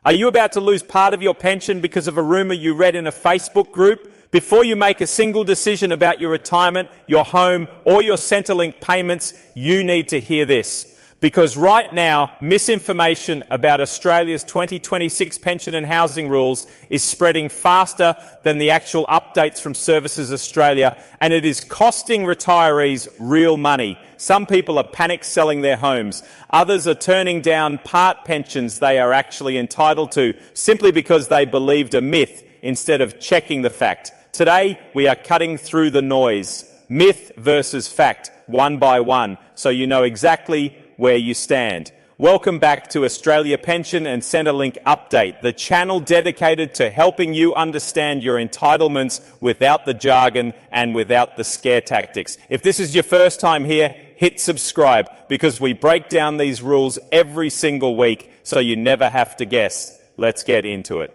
Are you about to lose part of your pension because of a rumour you read in a Facebook group? Before you make a single decision about your retirement, your home, or your Centrelink payments, you need to hear this. Because right now, misinformation about Australia's 2026 pension and housing rules is spreading faster than the actual updates from Services Australia, and it is costing retirees real money. Some people are panic selling their homes. Others are turning down part pensions they are actually entitled to simply because they believed a myth instead of checking the fact. Today, we are cutting through the noise. Myth versus fact, one by one, so you know exactly where you stand. Welcome back to Australia Pension and Centrelink Update, the channel dedicated to helping you understand your entitlements without the jargon and without the scare tactics. If this is your first time here, hit subscribe because we break down these rules every single week so you never have to guess. Let's get into it.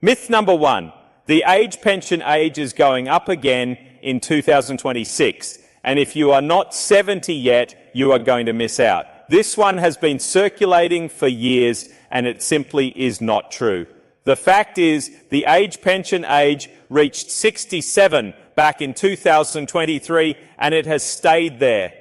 Myth number one, the pension age is going up again in 2026. And if you are not 70 yet, you are going to miss out. This one has been circulating for years, and it simply is not true. The fact is, the pension age reached 67 back in 2023, and it has stayed there.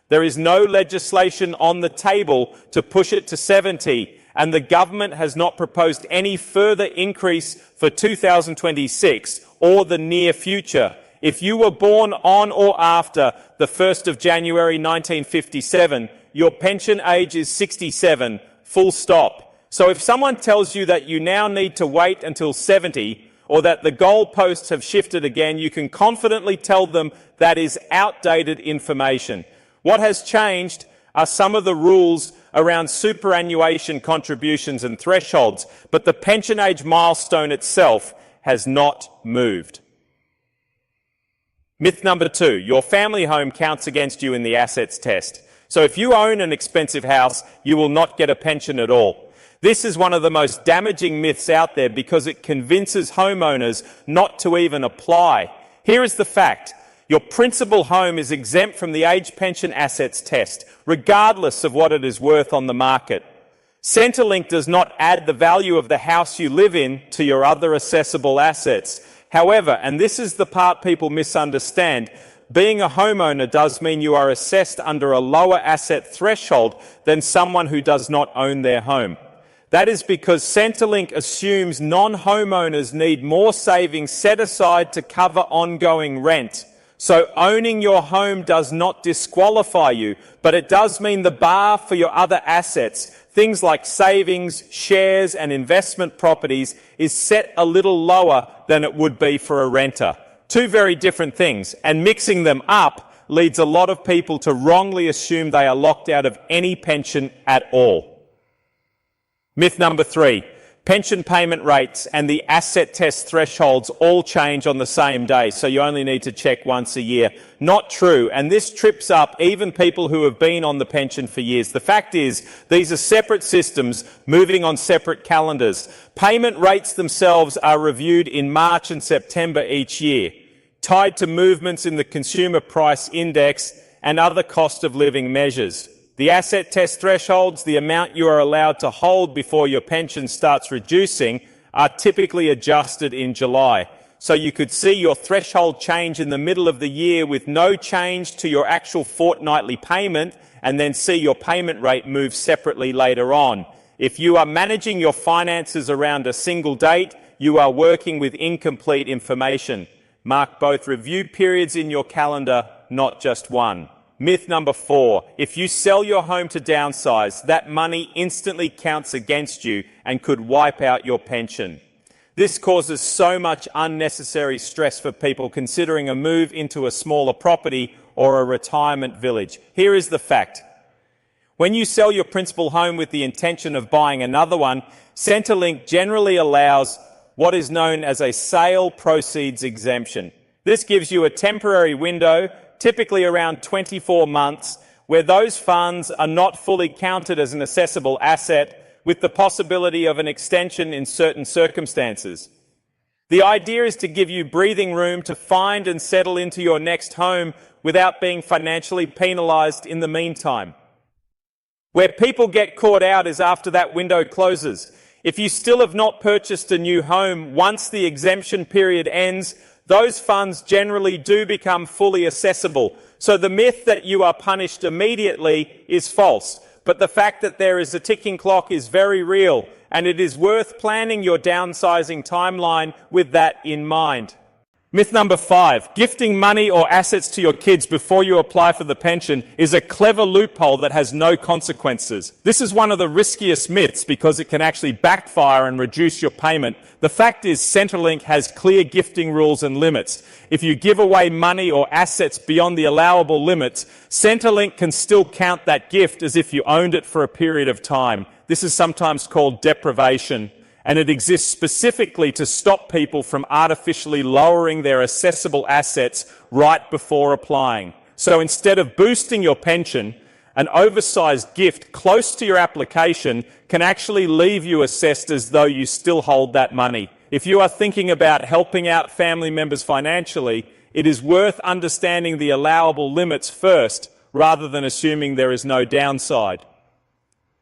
There is no legislation on the table to push it to 70, and the government has not proposed any further increase for 2026 or the near future. If you were born on or after the 1st of January 1957, your pension age is 67, full stop. So if someone tells you that you now need to wait until 70, or that the goalposts have shifted again, you can confidently tell them that is outdated information. What has changed are some of the rules around superannuation contributions and thresholds, but the pension age milestone itself has not moved. Myth number two, your family home counts against you in the assets test. So if you own an expensive house, you will not get a pension at all. This is one of the most damaging myths out there because it convinces homeowners not to even apply. Here is the fact. Your principal home is exempt from the pension assets test, regardless of what it is worth on the market. Centrelink does not add the value of the house you live in to your other assessable assets. However, and this is the part people misunderstand, being a homeowner does mean you are assessed under a lower asset threshold than someone who does not own their home. That is because Centrelink assumes non-homeowners need more savings set aside to cover ongoing rent. So owning your home does not disqualify you, but it does mean the bar for your other assets, things like savings, shares and investment properties, is set a little lower than it would be for a renter. Two very different things, and mixing them up leads a lot of people to wrongly assume they are locked out of any pension at all. Myth number three, pension payment rates and the asset test thresholds all change on the same day, so you only need to check once a year. Not true, and this trips up even people who have been on the pension for years. The fact is, these are separate systems moving on separate calendars. Payment rates themselves are reviewed in March and September each year, tied to movements in the Consumer Price Index and other cost of living measures. The asset test thresholds, the amount you are allowed to hold before your pension starts reducing, are typically adjusted in July. So you could see your threshold change in the middle of the year with no change to your actual fortnightly payment, and then see your payment rate move separately later on. If you are managing your finances around a single date, you are working with incomplete information. Mark both review periods in your calendar, not just one. Myth number four, if you sell your home to downsize, that money instantly counts against you and could wipe out your pension. This causes so much unnecessary stress for people considering a move into a smaller property or a retirement village. Here is the fact. When you sell your principal home with the intention of buying another one, Centrelink generally allows what is known as a sale proceeds exemption. This gives you a temporary window, typically around 24 months, where those funds are not fully counted as an assessable asset, with the possibility of an extension in certain circumstances. The idea is to give you breathing room to find and settle into your next home without being financially penalised in the meantime. Where people get caught out is after that window closes. If you still have not purchased a new home, once the exemption period ends, those funds generally do become fully accessible. So the myth that you are punished immediately is false. But the fact that there is a ticking clock is very real, and it is worth planning your downsizing timeline with that in mind. Myth number 5, gifting money or assets to your kids before you apply for the pension is a clever loophole that has no consequences. This is one of the riskiest myths because it can actually backfire and reduce your payment. The fact is Centrelink has clear gifting rules and limits. If you give away money or assets beyond the allowable limits, Centrelink can still count that gift as if you owned it for a period of time. This is sometimes called deprivation, and it exists specifically to stop people from artificially lowering their assessable assets right before applying. So instead of boosting your pension, an oversized gift close to your application can actually leave you assessed as though you still hold that money. If you are thinking about helping out family members financially, it is worth understanding the allowable limits first, rather than assuming there is no downside.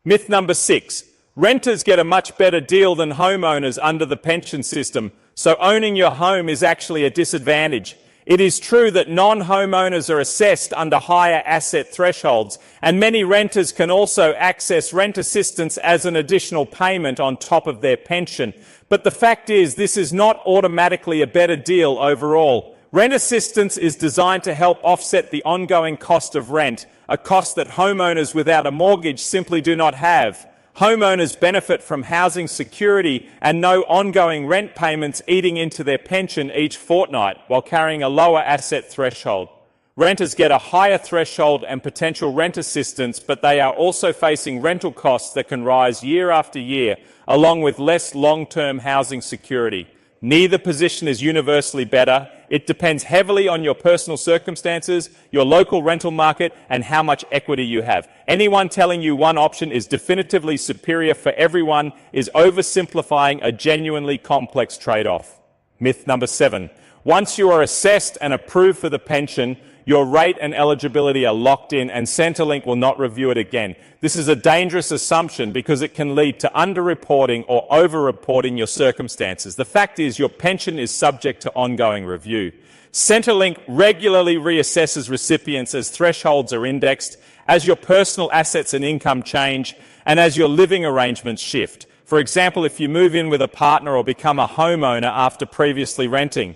Myth number 6. Renters get a much better deal than homeowners under the pension system, so owning your home is actually a disadvantage. It is true that non-homeowners are assessed under higher asset thresholds, and many renters can also access rent assistance as an additional payment on top of their pension. But the fact is, this is not automatically a better deal overall. Rent assistance is designed to help offset the ongoing cost of rent, a cost that homeowners without a mortgage simply do not have. Homeowners benefit from housing security and no ongoing rent payments eating into their pension each fortnight while carrying a lower asset threshold. Renters get a higher threshold and potential rent assistance, but they are also facing rental costs that can rise year after year, along with less long-term housing security. Neither position is universally better. It depends heavily on your personal circumstances, your local rental market, and how much equity you have. Anyone telling you one option is definitively superior for everyone is oversimplifying a genuinely complex trade-off. Myth number 7. Once you are assessed and approved for the pension, your rate and eligibility are locked in and Centrelink will not review it again. This is a dangerous assumption because it can lead to underreporting or overreporting your circumstances. The fact is your pension is subject to ongoing review. Centrelink regularly reassesses recipients as thresholds are indexed, as your personal assets and income change, and as your living arrangements shift. For example, if you move in with a partner or become a homeowner after previously renting.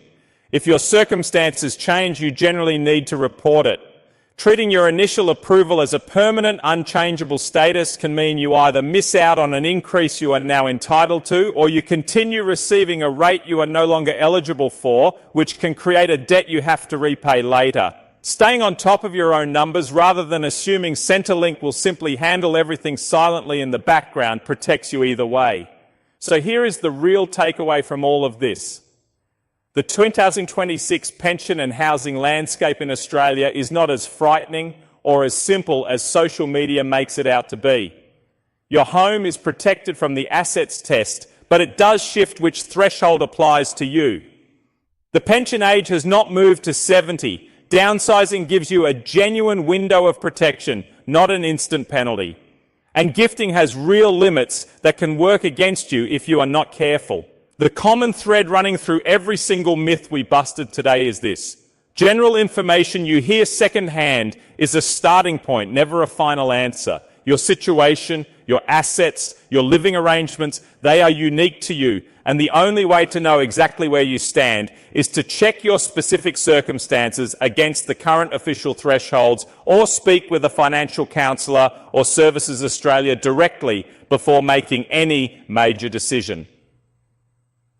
If your circumstances change, you generally need to report it. Treating your initial approval as a permanent, unchangeable status can mean you either miss out on an increase you are now entitled to, or you continue receiving a rate you are no longer eligible for, which can create a debt you have to repay later. Staying on top of your own numbers rather than assuming Centrelink will simply handle everything silently in the background protects you either way. So here is the real takeaway from all of this. The 2026 pension and housing landscape in Australia is not as frightening or as simple as social media makes it out to be. Your home is protected from the assets test, but it does shift which threshold applies to you. The pension age has not moved to 70. Downsizing gives you a genuine window of protection, not an instant penalty. And gifting has real limits that can work against you if you are not careful. The common thread running through every single myth we busted today is this. General information you hear secondhand is a starting point, never a final answer. Your situation, your assets, your living arrangements, they are unique to you, and the only way to know exactly where you stand is to check your specific circumstances against the current official thresholds or speak with a financial counsellor or Services Australia directly before making any major decision.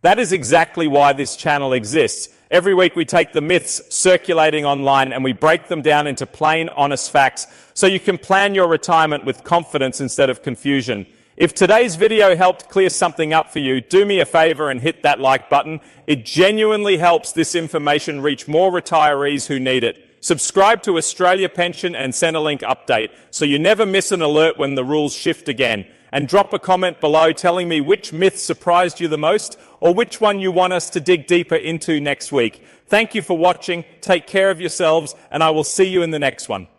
That is exactly why this channel exists. Every week we take the myths circulating online and we break them down into plain, honest facts so you can plan your retirement with confidence instead of confusion. If today's video helped clear something up for you, do me a favour and hit that like button. It genuinely helps this information reach more retirees who need it. Subscribe to Australia Pension and Centrelink Update so you never miss an alert when the rules shift again. And drop a comment below telling me which myth surprised you the most or which one you want us to dig deeper into next week. Thank you for watching, take care of yourselves, and I will see you in the next one.